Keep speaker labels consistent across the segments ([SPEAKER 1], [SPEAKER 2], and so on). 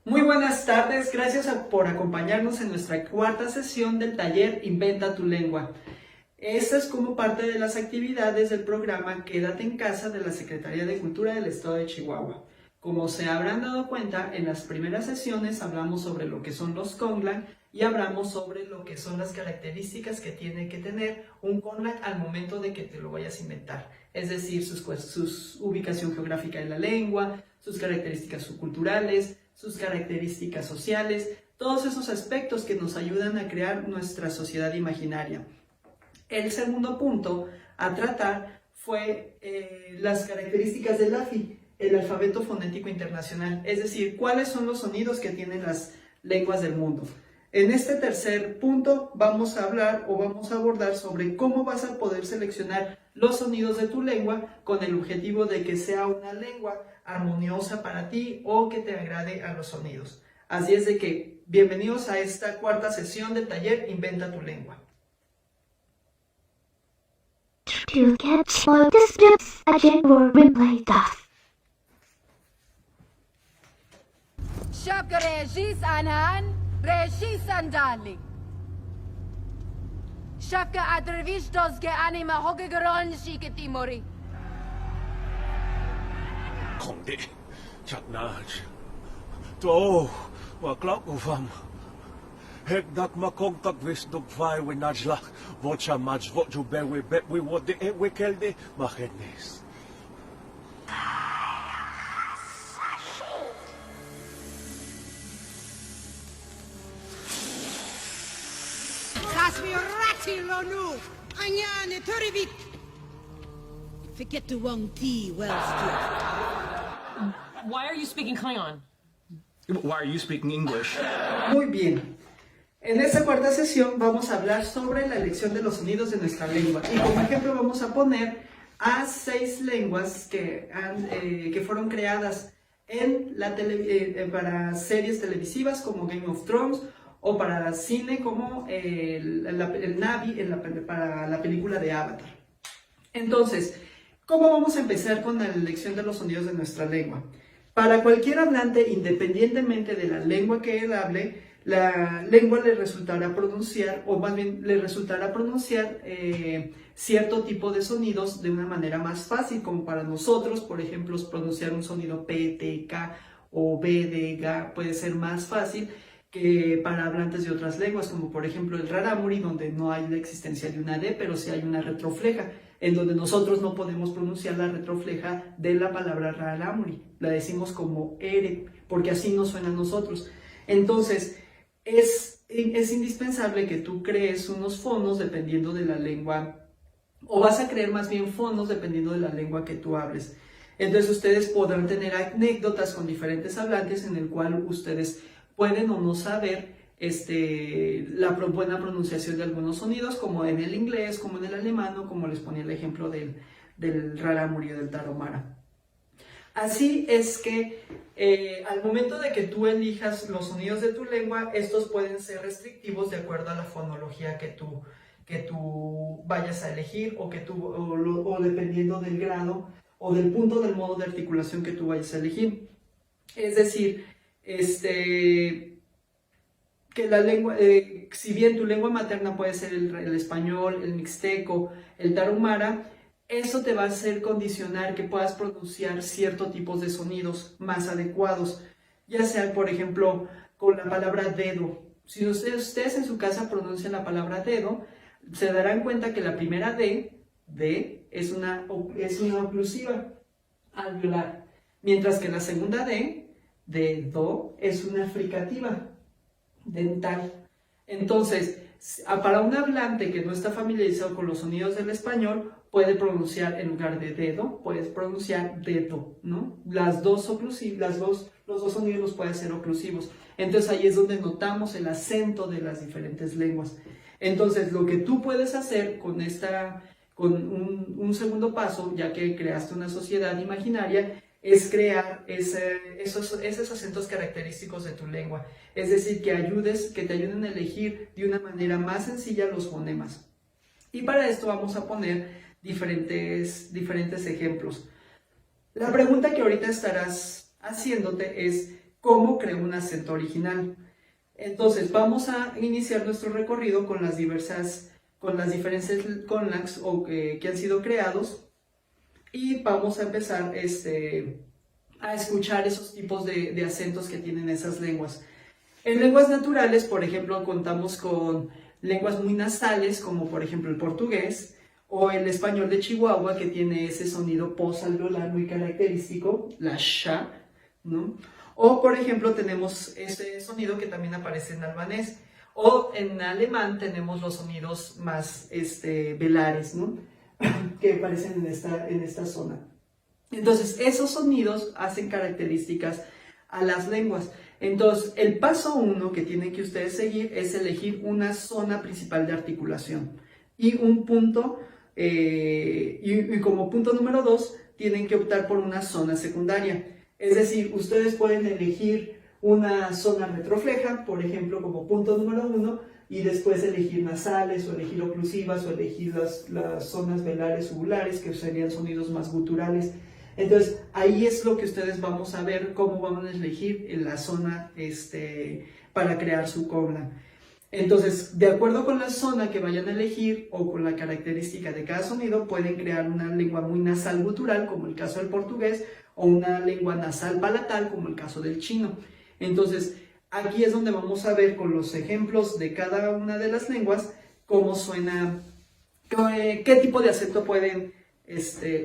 [SPEAKER 1] Muy buenas tardes, gracias por acompañarnos en nuestra cuarta sesión del taller Inventa tu lengua. Esta es como parte de las actividades del programa Quédate en Casa de la Secretaría de Cultura del Estado de Chihuahua. Como se habrán dado cuenta, en las primeras sesiones hablamos sobre lo que son los Conlang y hablamos sobre lo que son las características que tiene que tener un Conlang al momento de que te lo vayas a inventar. Es decir, su ubicación geográfica en la lengua, sus características subculturales, sus características sociales, todos esos aspectos que nos ayudan a crear nuestra sociedad imaginaria. El segundo punto a tratar fue las características del AFI, el alfabeto fonético internacional, es decir, cuáles son los sonidos que tienen las lenguas del mundo. En este tercer punto vamos a hablar o vamos a abordar sobre cómo vas a poder seleccionar los sonidos de tu lengua con el objetivo de que sea una lengua armoniosa para ti o que te agrade a los sonidos. Así es de que bienvenidos a esta cuarta sesión del taller Inventa tu lengua.
[SPEAKER 2] To get small disputes, a genuine replay does.
[SPEAKER 3] شبكة ريشيس أنان ريشيس أندالي شبكة أدرفيش دوزكي أنيما هوكي جرون شيكي تيموري
[SPEAKER 4] Konde, Chatnaj. To, maklak ufam. Hekdak makongtak visdog fai winajla. Vocha maj voju bewe bet we wode e wikelde mahednes.
[SPEAKER 5] Kasmi rati lonu, anyane torivik. Forget to wong tea well stood.
[SPEAKER 6] Why are you speaking Klingon?
[SPEAKER 7] Why are you speaking English?
[SPEAKER 1] Muy bien. En esta cuarta sesión vamos a hablar sobre la elección de los sonidos de nuestra lengua. Y como ejemplo vamos a poner a 6 lenguas que fueron creadas en para series televisivas como Game of Thrones o para cine como el Na'vi para la película de Avatar. Entonces, ¿cómo vamos a empezar con la elección de los sonidos de nuestra lengua? Para cualquier hablante, independientemente de la lengua que él hable, la lengua le resultará pronunciar, o más bien le resultará pronunciar cierto tipo de sonidos de una manera más fácil, como para nosotros, por ejemplo, pronunciar un sonido P, T, K o B, D, G puede ser más fácil que para hablantes de otras lenguas, como por ejemplo el rarámuri, donde no hay la existencia de una D, pero sí hay una retrofleja, en donde nosotros no podemos pronunciar la retrofleja de la palabra rarámuri, la decimos como R, porque así nos suena a nosotros. Entonces, es indispensable que tú crees unos fonos dependiendo de la lengua, o vas a crear más bien fonos dependiendo de la lengua que tú hables. Entonces ustedes podrán tener anécdotas con diferentes hablantes en el cual ustedes pueden o no saber la buena pronunciación de algunos sonidos, como en el inglés, como en el alemán, o como les ponía el ejemplo del rarámuri o del tarahumara. Así es que al momento de que tú elijas los sonidos de tu lengua, estos pueden ser restrictivos de acuerdo a la fonología que tú vayas a elegir o dependiendo del grado o del punto del modo de articulación que tú vayas a elegir. Es decir, que la lengua, si bien tu lengua materna puede ser el español, el mixteco, el tarahumara, eso te va a hacer condicionar que puedas pronunciar ciertos tipos de sonidos más adecuados, ya sea, por ejemplo, con la palabra dedo. Si ustedes en su casa pronuncian la palabra dedo, se darán cuenta que la primera D es una oclusiva alveolar, mientras que la segunda D, de do, es una fricativa dental. Entonces, para un hablante que no está familiarizado con los sonidos del español, puede pronunciar en lugar de dedo, puedes pronunciar dedo, ¿no? Los dos sonidos los puede hacer oclusivos. Entonces ahí es donde notamos el acento de las diferentes lenguas. Entonces lo que tú puedes hacer con un segundo paso, ya que creaste una sociedad imaginaria, es crear esos acentos característicos de tu lengua. Es decir, que te ayuden a elegir de una manera más sencilla los fonemas. Y para esto vamos a poner diferentes ejemplos. La pregunta que ahorita estarás haciéndote es, cómo creo un acento original. Entonces, vamos a iniciar nuestro recorrido con las diferentes conlangs que han sido creados y vamos a empezar a escuchar esos tipos de acentos que tienen esas lenguas. En lenguas naturales, por ejemplo, contamos con lenguas muy nasales, como por ejemplo el portugués, o el español de Chihuahua, que tiene ese sonido posalveolar muy característico, la sha, ¿no? O por ejemplo tenemos ese sonido que también aparece en albanés, o en alemán tenemos los sonidos más velares, ¿no? Que aparecen en esta zona. Entonces, esos sonidos hacen características a las lenguas. Entonces, el paso 1 que tienen que ustedes seguir es elegir una zona principal de articulación y un punto, y como punto número 2, tienen que optar por una zona secundaria. Es decir, ustedes pueden elegir una zona retrofleja, por ejemplo, como punto número 1, y después elegir nasales, o elegir oclusivas, o elegir las zonas velares uvulares, que serían sonidos más guturales. Entonces, ahí es lo que ustedes vamos a ver, cómo van a elegir en la zona para crear su conlang. Entonces, de acuerdo con la zona que vayan a elegir o con la característica de cada sonido, pueden crear una lengua muy nasal gutural, como el caso del portugués, o una lengua nasal palatal, como el caso del chino. Entonces, aquí es donde vamos a ver con los ejemplos de cada una de las lenguas cómo suena, qué tipo de acento pueden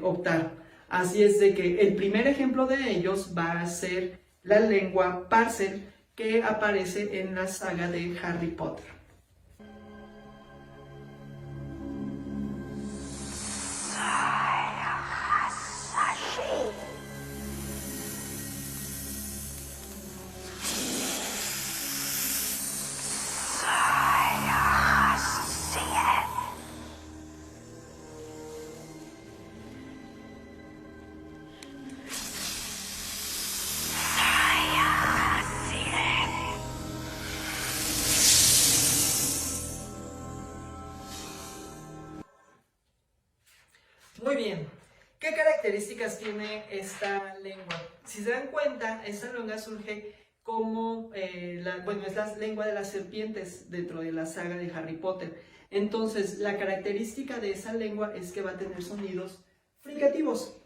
[SPEAKER 1] optar. Así es de que el primer ejemplo de ellos va a ser la lengua Parcel, que aparece en la saga de Harry Potter. Muy bien, ¿qué características tiene esta lengua? Si se dan cuenta, esta lengua surge como, es la lengua de las serpientes dentro de la saga de Harry Potter. Entonces, la característica de esa lengua es que va a tener sonidos fricativos.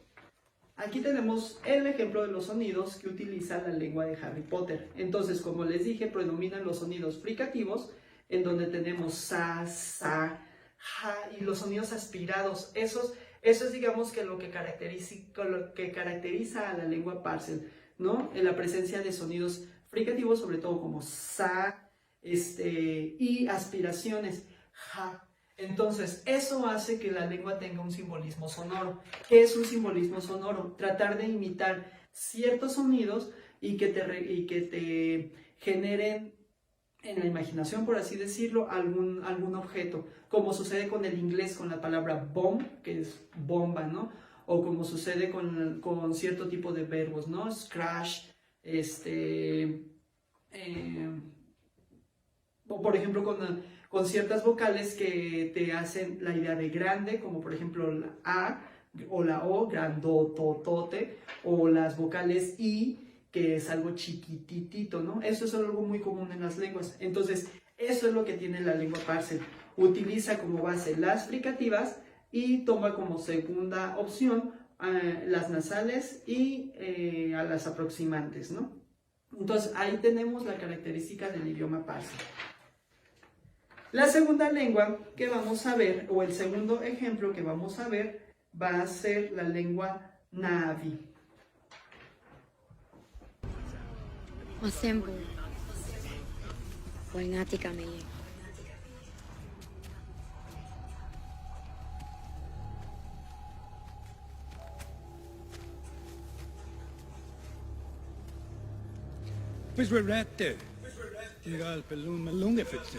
[SPEAKER 1] Aquí tenemos el ejemplo de los sonidos que utiliza la lengua de Harry Potter. Entonces, como les dije, predominan los sonidos fricativos, en donde tenemos sa, sa, ja, y los sonidos aspirados. Eso es, digamos, que lo que caracteriza a la lengua Parcel, ¿no? En la presencia de sonidos fricativos, sobre todo como sa, y aspiraciones, ja. Entonces, eso hace que la lengua tenga un simbolismo sonoro. ¿Qué es un simbolismo sonoro? Tratar de imitar ciertos sonidos y que te generen en la imaginación, por así decirlo, algún objeto, como sucede con el inglés con la palabra bomb, que es bomba, ¿no? O como sucede con cierto tipo de verbos, ¿no? Scratch, o por ejemplo con ciertas vocales que te hacen la idea de grande, como por ejemplo la A o la O, grandototote, o las vocales I, que es algo chiquititito, ¿no? Eso es algo muy común en las lenguas. Entonces, eso es lo que tiene la lengua Parcel. Utiliza como base las fricativas y toma como segunda opción las nasales y a las aproximantes, ¿no? Entonces, ahí tenemos la característica del idioma Parcel. La segunda lengua que vamos a ver, o el segundo ejemplo que vamos a ver, va a ser la lengua Na'vi.
[SPEAKER 8] Masembo. Wangati kami.
[SPEAKER 9] Pues we're right there. Tigal pelun malunga fitse.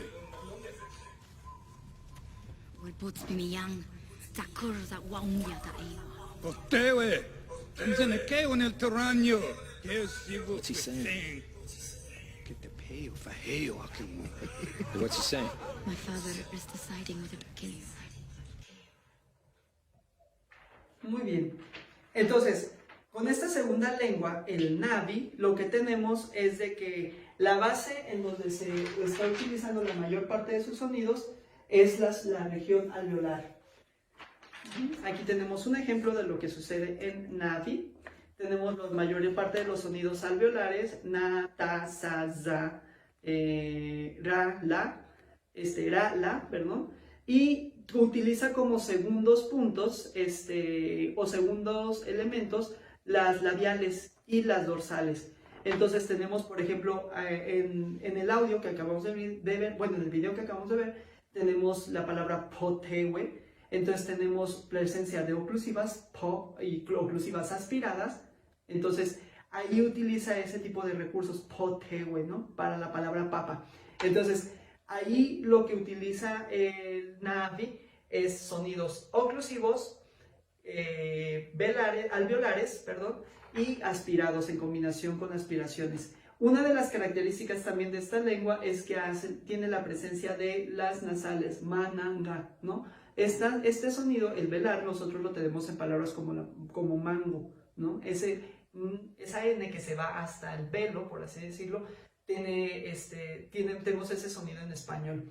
[SPEAKER 8] Wal bots bimiyang. Takur za waungya ta iyo.
[SPEAKER 9] Costewe. Tanzanakeo nel terrano.
[SPEAKER 7] What's he saying? What's he saying?
[SPEAKER 8] My father is deciding with a king.
[SPEAKER 1] Muy bien. Entonces, Con esta segunda lengua, el Navi, lo que tenemos es de que la base en donde se está utilizando la mayor parte de sus sonidos es la región alveolar. Aquí tenemos un ejemplo de lo que sucede en Navi. Tenemos la mayor parte de los sonidos alveolares, na, ta, sa, za, ra, la, perdón, y utiliza como segundos puntos o segundos elementos las labiales y las dorsales. Entonces tenemos, por ejemplo, en el audio que acabamos de ver, bueno, en el video que acabamos de ver, tenemos la palabra potewe. Entonces tenemos presencia de oclusivas, po, y oclusivas aspiradas. Entonces ahí utiliza ese tipo de recursos, potewe, ¿no? Para la palabra papa. Entonces ahí lo que utiliza el Navi es sonidos oclusivos, alveolares, y aspirados en combinación con aspiraciones. Una de las características también de esta lengua es que tiene la presencia de las nasales, mananga, ¿no? Este sonido, el velar, nosotros lo tenemos en palabras como mango, ¿no? Esa N que se va hasta el velo, por así decirlo, tenemos ese sonido en español.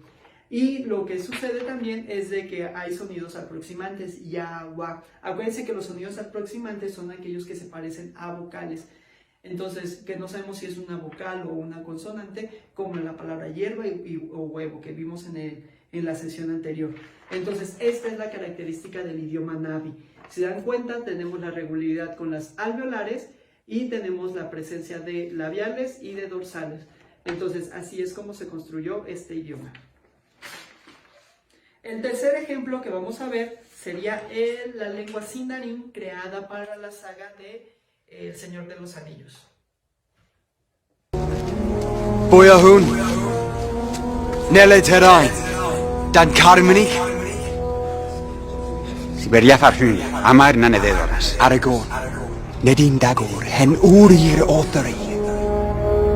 [SPEAKER 1] Y lo que sucede también es de que hay sonidos aproximantes, ya, wa. Acuérdense que los sonidos aproximantes son aquellos que se parecen a vocales. Entonces, que no sabemos si es una vocal o una consonante, como en la palabra hierba o huevo, que vimos en la sesión anterior. Entonces, esta es la característica del idioma Navi. Si se dan cuenta, tenemos la regularidad con las alveolares y tenemos la presencia de labiales y de dorsales. Entonces, así es como se construyó este idioma. El tercer ejemplo que vamos a ver sería la lengua sindarin creada para la saga de El Señor de los Anillos.
[SPEAKER 10] Boyahun, Nele Terai, Dan Carmini, Siberia Farhun, Amar Nanedoras, Aragorn, Nedin Dagor, Hen Urir Othari,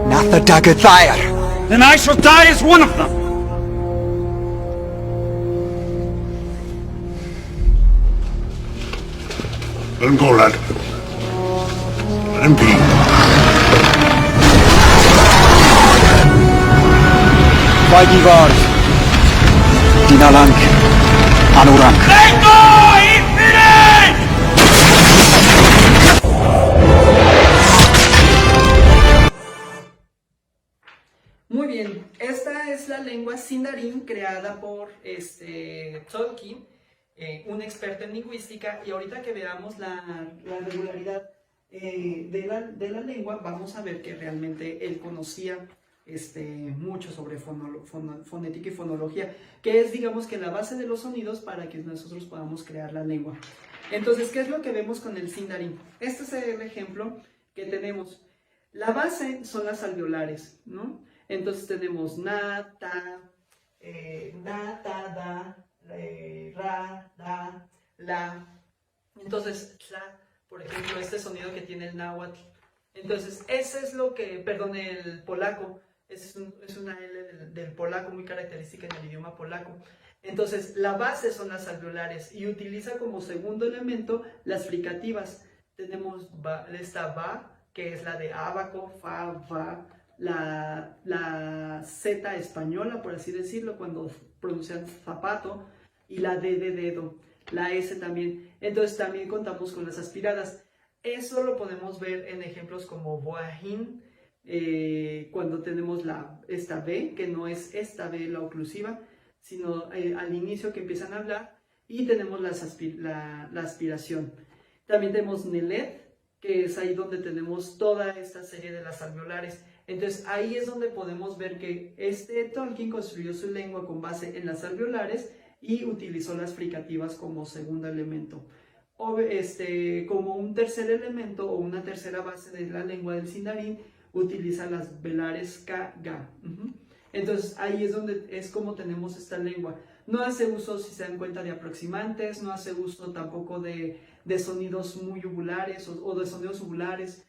[SPEAKER 10] Natha Dagathayar. Then I shall die as one of them.
[SPEAKER 4] Let him go, lad. Let him be.
[SPEAKER 10] Vaigivar, Dinalank, Anurank.
[SPEAKER 1] Muy bien, esta es la lengua sindarin creada por Tolkien, un experto en lingüística, y ahorita que veamos la regularidad de la lengua, vamos a ver que realmente él conocía mucho sobre fonética y fonología, que es, digamos, que la base de los sonidos para que nosotros podamos crear la lengua. Entonces, ¿qué es lo que vemos con el sindarin? Este es el ejemplo que tenemos. La base son las alveolares, ¿no? Entonces tenemos na, ta, da, ra, da, la. Entonces, tla, por ejemplo, este sonido que tiene el náhuatl. Entonces, ese es lo que, perdón, el polaco, es una L del polaco muy característica en el idioma polaco. Entonces, la base son las alveolares y utiliza como segundo elemento las fricativas. Tenemos esta va, que es la de abaco, fa, va, la Z española, por así decirlo, cuando pronuncian zapato, y la D de dedo, la S también. Entonces también contamos con las aspiradas. Eso lo podemos ver en ejemplos como boahin, cuando tenemos esta B, que no es esta B la oclusiva, sino al inicio que empiezan a hablar, y tenemos la aspiración. También tenemos nelet, que es ahí donde tenemos toda esta serie de las alveolares. Entonces ahí es donde podemos ver que Tolkien construyó su lengua con base en las alveolares y utilizó las fricativas como segundo elemento. Como un tercer elemento o una tercera base de la lengua del sindarin, utiliza las velares ka, ga. Entonces ahí es como tenemos esta lengua. No hace uso, si se dan cuenta, de aproximantes, no hace uso tampoco de sonidos muy uvulares o de sonidos uvulares.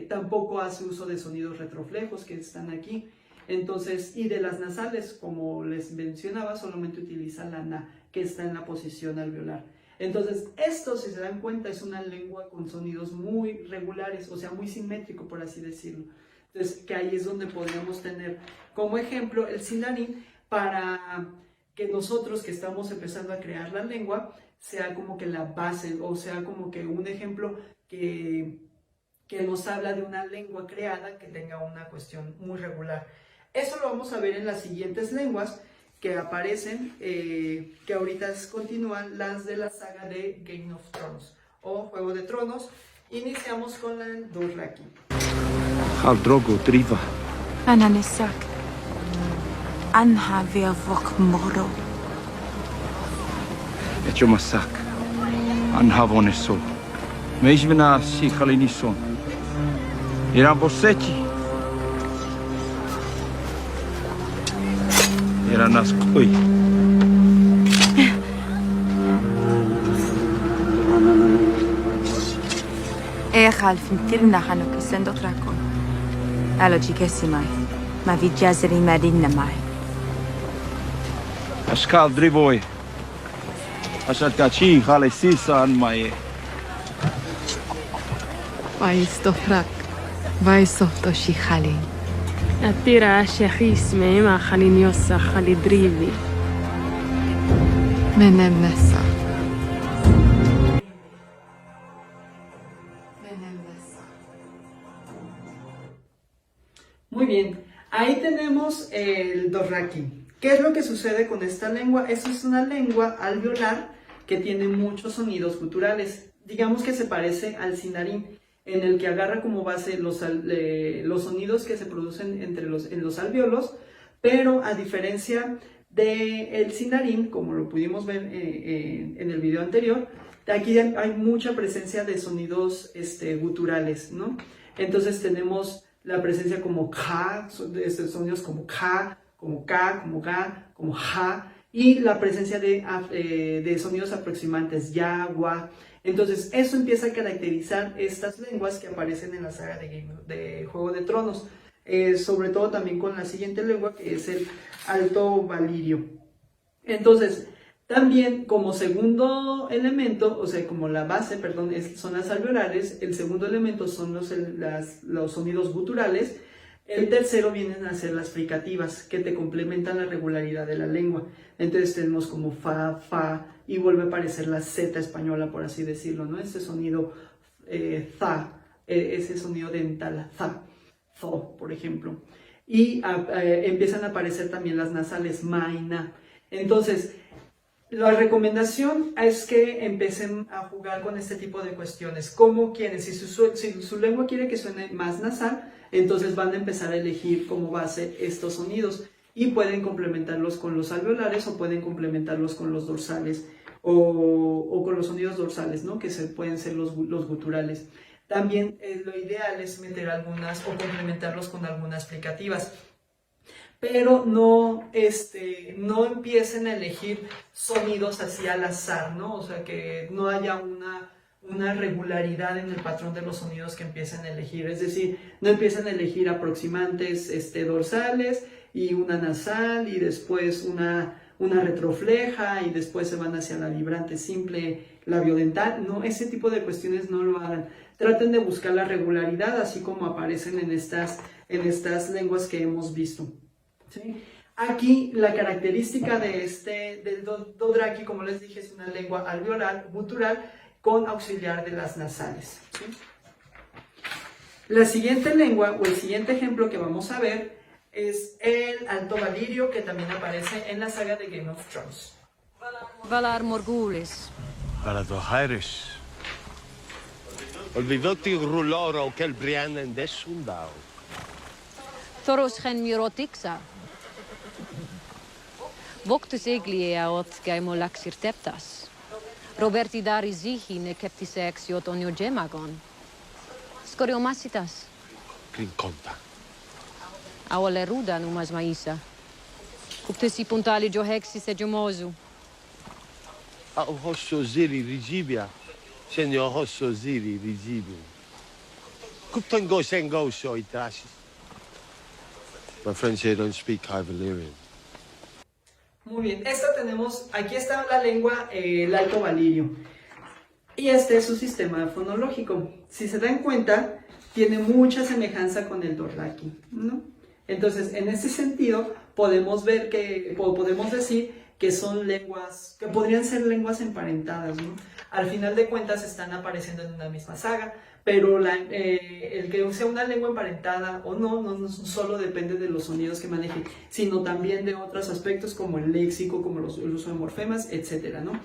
[SPEAKER 1] Tampoco hace uso de sonidos retroflejos que están aquí. Entonces, y de las nasales, como les mencionaba, solamente utiliza la na, que está en la posición alveolar. Entonces, esto, si se dan cuenta, es una lengua con sonidos muy regulares, o sea, muy simétrico, por así decirlo. Entonces, que ahí es donde podríamos tener como ejemplo el sindarin para que nosotros que estamos empezando a crear la lengua, sea como que la base, o sea, como que un ejemplo que nos habla de una lengua creada que tenga una cuestión muy regular. Eso lo vamos a ver en las siguientes lenguas que aparecen, que ahorita continúan las de la saga de Game of Thrones o Juego de Tronos. Iniciamos con la Dothraki.
[SPEAKER 4] Khal Drogo Driva.
[SPEAKER 11] Ananisak. Anha Veavok Moro.
[SPEAKER 4] Echomasak. Anhavoneso. Meisvena si Khalinison. Iran Bosechi. Iranas Koi.
[SPEAKER 11] Echal fintirna Hanuki Sendotrakon. Aloji Kesimai. Ma Vijazri Madinna Mai.
[SPEAKER 4] Ashkal Drivoy. Ashatkachi Khalesisa Anmaye.
[SPEAKER 11] Vaistofrak. Vaisoftoshi Khalin.
[SPEAKER 6] Atira Shechis Mema Khaliniosa Khalidrivi.
[SPEAKER 11] Menem Nessa.
[SPEAKER 1] Muy bien, ahí tenemos el Dothraki. ¿Qué es lo que sucede con esta lengua? Esta es una lengua alveolar que tiene muchos sonidos guturales. Digamos que se parece al sindarin, en el que agarra como base los sonidos que se producen en los alvéolos, pero a diferencia del sindarin, como lo pudimos ver en el video anterior, aquí hay mucha presencia de sonidos guturales, ¿no? Entonces tenemos la presencia como ka, sonidos como ka, como ka, como ga, como ja, y la presencia de sonidos aproximantes, ya, gua. Entonces, eso empieza a caracterizar estas lenguas que aparecen en la saga de Juego de Tronos, sobre todo también con la siguiente lengua, que es el Alto Valirio. Entonces, también como segundo elemento, o sea, como la base, perdón, son las alveolares, el segundo elemento son los sonidos guturales, el tercero vienen a ser las fricativas, que te complementan la regularidad de la lengua. Entonces tenemos como fa, fa, y vuelve a aparecer la Z española, por así decirlo, ¿no? Ese sonido za, ese sonido dental, za, zo, por ejemplo. Y empiezan a aparecer también las nasales, ma y na. Entonces, la recomendación es que empiecen a jugar con este tipo de cuestiones. ¿Cómo quieren? Si su lengua quiere que suene más nasal, entonces van a empezar a elegir como base estos sonidos y pueden complementarlos con los alveolares o pueden complementarlos con los dorsales o con los sonidos dorsales, ¿no? Que pueden ser los guturales. También lo ideal es meter algunas o complementarlos con algunas fricativas. Pero no empiecen a elegir sonidos así al azar, ¿no? O sea, que no haya una regularidad en el patrón de los sonidos que empiecen a elegir. Es decir, no empiecen a elegir aproximantes dorsales y una nasal y después una retrofleja y después se van hacia la vibrante simple labiodental. No, ese tipo de cuestiones no lo hagan. Traten de buscar la regularidad así como aparecen en estas lenguas que hemos visto. ¿Sí? Aquí la característica del Dothraki, como les dije, es una lengua alveolar, gutural, con auxiliar de las nasales. ¿Sí? La siguiente lengua o el siguiente ejemplo que vamos a ver es el Alto Valirio, que también aparece en la saga de Game of Thrones.
[SPEAKER 3] Valar Morgulis.
[SPEAKER 4] Valadohairis.
[SPEAKER 12] Olvidoti ruloro quel brian en desundao.
[SPEAKER 3] Thoros gen mirotixa. Voctus eglia ot gaimolaxir teptas. Roberti dari zihi ne keptise exiot onio gemagon. Scoriomasitas.
[SPEAKER 12] Crinconta.
[SPEAKER 3] Awale ruda numas maisa. Cuptesi puntali johexis e gemosu.
[SPEAKER 12] Au hosso ziri rigibia. Senio hosso ziri rigibia. Cuptango sengo so itrasis. My friends here don't speak High Valyrian.
[SPEAKER 1] Muy bien, aquí está la lengua, el Alto Valirio. Y este es su sistema fonológico. Si se dan cuenta, tiene mucha semejanza con el Dothraki, ¿no? Entonces, en ese sentido, podemos decir que son lenguas, que podrían ser lenguas emparentadas, ¿no? Al final de cuentas están apareciendo en una misma saga, pero el que sea una lengua emparentada o no solo depende de los sonidos que maneje, sino también de otros aspectos como el léxico, como el uso de morfemas, etcétera, ¿no?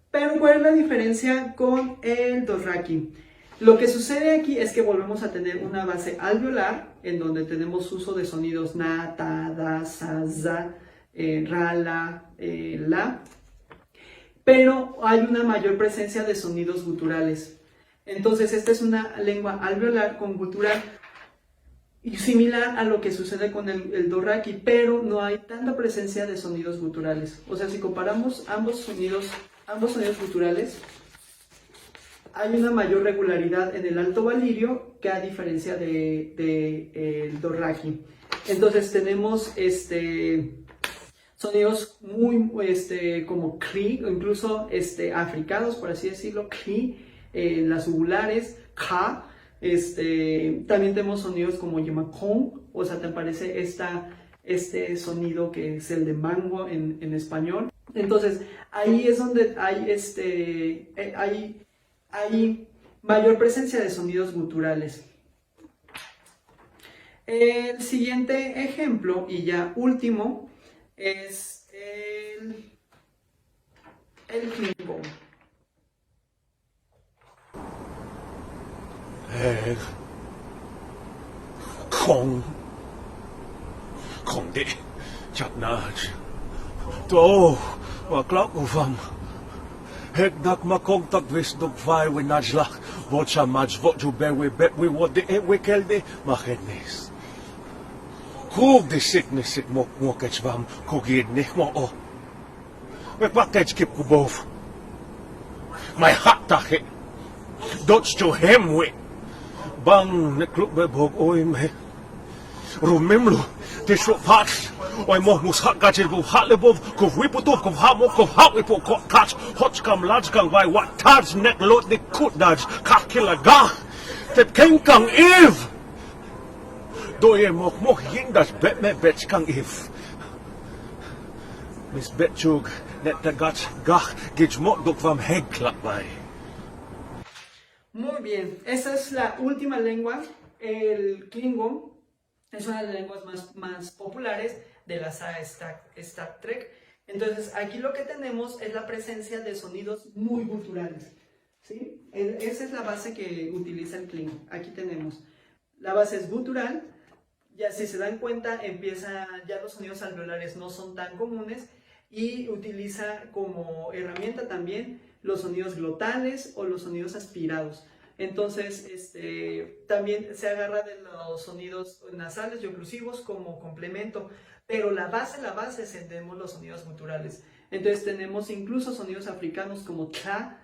[SPEAKER 1] Pero ¿cuál es la diferencia con el Dothraki? Lo que sucede aquí es que volvemos a tener una base alveolar, en donde tenemos uso de sonidos na, ta, da, sa, za, ra, la, la, pero hay una mayor presencia de sonidos guturales. Entonces esta es una lengua alveolar con gutural, y similar a lo que sucede con el Dothraki, pero no hay tanta presencia de sonidos guturales. O sea, si comparamos ambos sonidos guturales, hay una mayor regularidad en el Alto Valirio que a diferencia el Dothraki. Entonces tenemos sonidos muy como cri, o incluso africanos, por así decirlo, cri, las ugulares, ka. También tenemos sonidos como yemakon, o sea, te aparece este sonido que es el de mango en español. Entonces ahí es donde hay mayor presencia de sonidos guturales. El siguiente ejemplo, y ya último, es el Klingon.
[SPEAKER 12] Không đi, chặt nage. Tô, mà clock của vòng. Hết đặc mà công tác vis độc vai với nage lạc. Våt sa match våt ju bear we bet we what the we kel de mà hết nis. Kog de sickness sit mo catch vam, kog yed ne mo o. We package kip ku bov. My hat ta he. Dodge to him we. Bang ne klub be bog oi me. Remember, this short patch. Oi mo mus hat gadget bu hat lebov, kov wiputov, kov hamo, kov hat wipo catch, hot kam lads kang by what tards neck lot de kut dodge, kak killer ga. Tep king kang Eve. Do ye mo yin das bet me bet kang Eve. Miss Betchug, net the guts gach, gits mot dok vam head clap by.
[SPEAKER 1] Muy bien, esa es la última lengua, el Klingon. Es una de las lenguas más populares de la saga Star Trek. Entonces aquí lo que tenemos es la presencia de sonidos muy guturales, ¿sí? Esa es la base que utiliza el Klingon. Aquí tenemos, la base es gutural. Ya si se dan cuenta, ya los sonidos alveolares no son tan comunes, y utiliza como herramienta también los sonidos glotales o los sonidos aspirados. Entonces, también se agarra de los sonidos nasales y oclusivos como complemento, pero la base tenemos los sonidos guturales. Entonces tenemos incluso sonidos africanos como cha,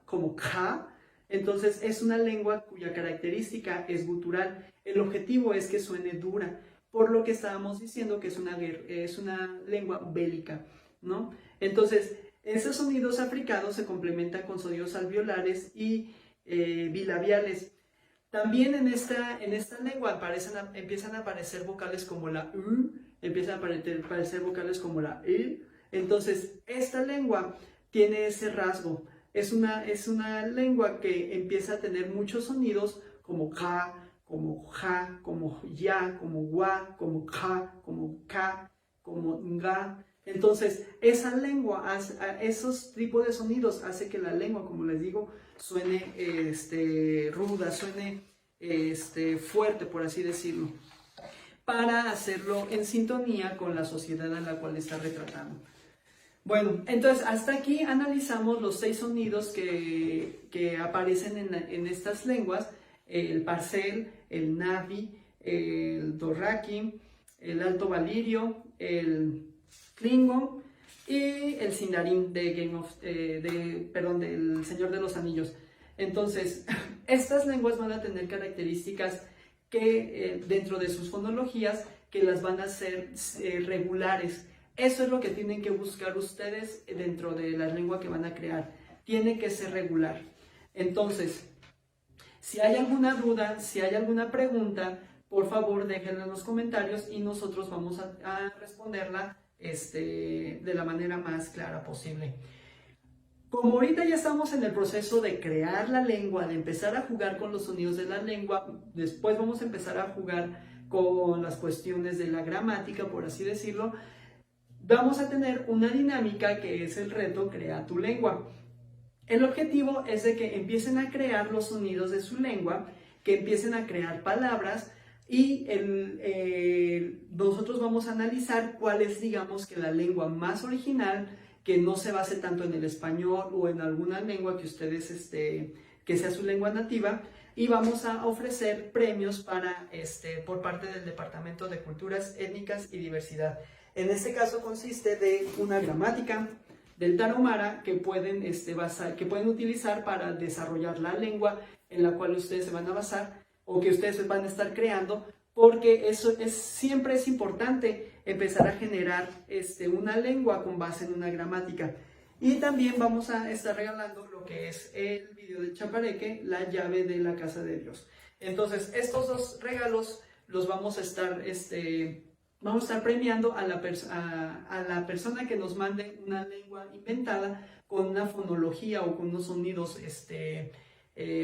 [SPEAKER 1] como ka. Entonces es una lengua cuya característica es gutural. El objetivo es que suene dura, por lo que estábamos diciendo que es una lengua bélica, ¿no? Entonces, esos sonidos africanos se complementan con sonidos alveolares y bilabiales. También en esta lengua empiezan a aparecer vocales como la U, empiezan a aparecer vocales como la I. Entonces, esta lengua tiene ese rasgo. Es una lengua que empieza a tener muchos sonidos como ka, como ja, como ya, como wa, como ka, como ka, como nga. Entonces, esa lengua, esos tipos de sonidos hace que la lengua, como les digo, suene ruda, suene fuerte, por así decirlo, para hacerlo en sintonía con la sociedad en la cual está retratando. Bueno, entonces hasta aquí analizamos los 6 sonidos que aparecen en estas lenguas: el Parcel, el Na'vi, el Dothraki, el Alto Valirio, el Klingon y el Sindarin del Señor de los Anillos. Entonces, estas lenguas van a tener características que dentro de sus fonologías que las van a hacer regulares. Eso es lo que tienen que buscar ustedes dentro de la lengua que van a crear. Tiene que ser regular. Entonces, si hay alguna duda, si hay alguna pregunta, por favor déjenla en los comentarios y nosotros vamos a responderla de la manera más clara posible. Como ahorita ya estamos en el proceso de crear la lengua, de empezar a jugar con los sonidos de la lengua, después vamos a empezar a jugar con las cuestiones de la gramática, por así decirlo, vamos a tener una dinámica que es el reto Crea tu lengua. El objetivo es de que empiecen a crear los sonidos de su lengua, que empiecen a crear palabras y nosotros vamos a analizar cuál es, digamos, que la lengua más original, que no se base tanto en el español o en alguna lengua que ustedes, que sea su lengua nativa, y vamos a ofrecer premios por parte del Departamento de Culturas Étnicas y Diversidad. En este caso consiste de una gramática del Tarahumara que pueden utilizar para desarrollar la lengua en la cual ustedes se van a basar o que ustedes van a estar creando, porque siempre es importante empezar a generar una lengua con base en una gramática. Y también vamos a estar regalando lo que es el video de Chapareque, la llave de la casa de Dios. Entonces, estos dos regalos los vamos a estar premiando a la persona que nos mande una lengua inventada con una fonología o con unos sonidos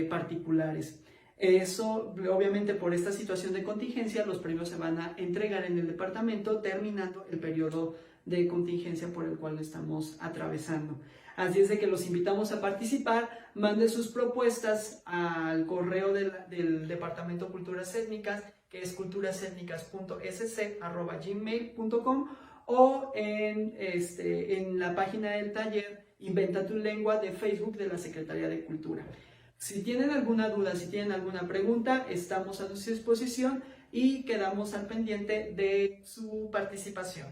[SPEAKER 1] particulares. Eso, obviamente, por esta situación de contingencia, los premios se van a entregar en el departamento terminando el periodo de contingencia por el cual estamos atravesando. Así es de que los invitamos a participar. Manden sus propuestas al correo del Departamento de Culturas Étnicas, que es culturasetnicas.sc@gmail.com, o en la página del taller Inventa tu Lengua de Facebook de la Secretaría de Cultura. Si tienen alguna duda, si tienen alguna pregunta, estamos a su disposición y quedamos al pendiente de su participación.